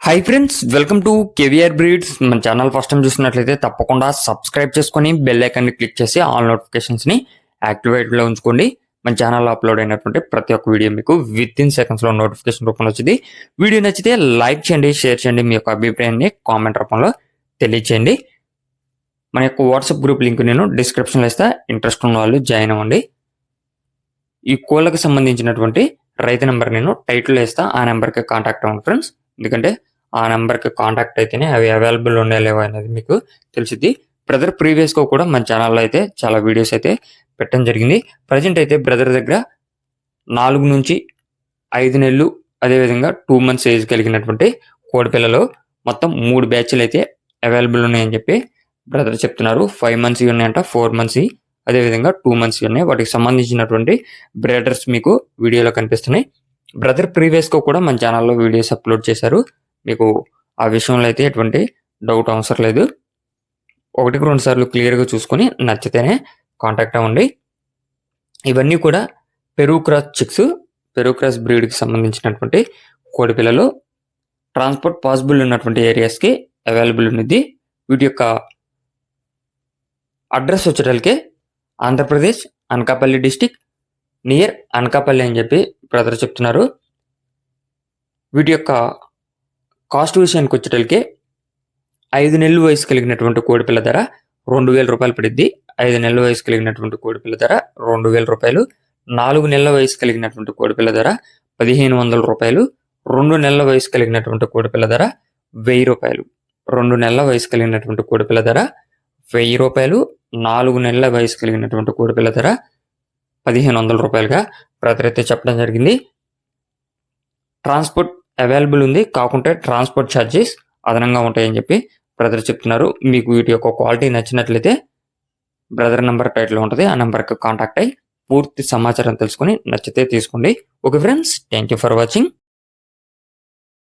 Hi friends, welcome to KVR breeds. మన channel first time చూసినట్లయితే తప్పకుండా సబ్స్క్రైబ్ చేసుకొని బెల్ ఐకాన్ని క్లిక్ చేసి ఆల్ నోటిఫికేషన్స్ని యాక్టివేట్లో ఉంచుకోండి. మన ఛానల్లో అప్లోడ్ అయినటువంటి ప్రతి ఒక్క వీడియో మీకు విత్ ఇన్ సెకండ్స్లో నోటిఫికేషన్ రూపంలో వచ్చింది. వీడియో నచ్చితే లైక్ చేయండి, షేర్ చేయండి, మీ యొక్క అభిప్రాయాన్ని కామెంట్ రూపంలో తెలియచేయండి. మన యొక్క వాట్సాప్ గ్రూప్ లింక్ నేను డిస్క్రిప్షన్లో ఇస్తా, ఇంట్రెస్ట్ ఉన్న వాళ్ళు జాయిన్ అవ్వండి. ఈ కోళ్ళకి సంబంధించినటువంటి రైతు నెంబర్ నేను టైటిల్లో ఇస్తా, ఆ నెంబర్కి కాంటాక్ట్ అవ్వండి ఫ్రెండ్స్. ఎందుకంటే ఆ నెంబర్కి కాంటాక్ట్ అయితేనే అవి అవైలబుల్ ఉన్నాయో లేవో అనేది మీకు తెలిసింది. బ్రదర్ ప్రీవియస్గా కూడా మన ఛానల్లో అయితే చాలా వీడియోస్ అయితే పెట్టడం జరిగింది. ప్రజెంట్ అయితే బ్రదర్ దగ్గర 4 నుంచి 5 నెలలు అదేవిధంగా 2 months ఏజ్ కలిగినటువంటి కోడిపిల్లలు మొత్తం 3 బ్యాచ్లు అయితే అవైలబుల్ ఉన్నాయని చెప్పి బ్రదర్ చెప్తున్నారు. 5 months ఉన్నాయంట, 4 months అదేవిధంగా 2 months ఉన్నాయి. వాటికి సంబంధించినటువంటి బ్రీడర్స్ మీకు వీడియోలో కనిపిస్తున్నాయి. బ్రదర్ ప్రీవియస్గా కూడా మన ఛానల్లో వీడియోస్ అప్లోడ్ చేశారు. మీకు ఆ విషయంలో అయితే ఎటువంటి డౌట్ అవసరం లేదు. 1-2 సార్లు క్లియర్గా చూసుకొని నచ్చితేనే కాంటాక్ట్ అవ్వండి. ఇవన్నీ కూడా Peru cross chicks, Peru cross బ్రీడ్కి సంబంధించినటువంటి కోడి పిల్లలు. ట్రాన్స్పోర్ట్ పాసిబుల్ ఉన్నటువంటి ఏరియాస్కి అవైలబుల్ ఉన్నది. వీటి యొక్క address వచ్చేటల్కే Andhra Pradesh Anakapalli district near Anakapalli అని చెప్పి బ్రదర్ చెప్తున్నారు. వీటి యొక్క కాస్ట్ విషయానికి వచ్చేటల్కే 5 నెలల వయసు కలిగినటువంటి కోడిపిల్ల ధర 2000 రూపాయలు పడిద్ది. 5 నెలల వయసు కలిగినటువంటి కోడిపిల్ల ధర 2000 రూపాయలు. 4 నెలల వయసు కలిగినటువంటి కోడిపిల్ల ధర 1500 రూపాయలు. 2 నెలల వయసు కలిగినటువంటి కోడిపిల్ల ధర 1000 రూపాయలు. 2 నెలల వయసు కలిగినటువంటి కోడిపిల్ల ధర 1000 రూపాయలు. 4 నెలల వయసు కలిగినటువంటి కోడిపిల్ల ధర 1500 రూపాయలుగా బ్రదర్ అయితే చెప్పడం జరిగింది. ట్రాన్స్పోర్ట్ అవైలబుల్ ఉంది, కాకుంటే ట్రాన్స్పోర్ట్ ఛార్జెస్ అదనంగా ఉంటాయని చెప్పి బ్రదర్ చెప్తున్నారు. మీకు వీటి యొక్క క్వాలిటీ నచ్చినట్లయితే బ్రదర్ నెంబర్ టైటిల్ ఉంటుంది, ఆ నెంబర్కి కాంటాక్ట్ అయ్యి పూర్తి సమాచారం తెలుసుకొని నచ్చితే తీసుకోండి. Okay friends, thank you for watching.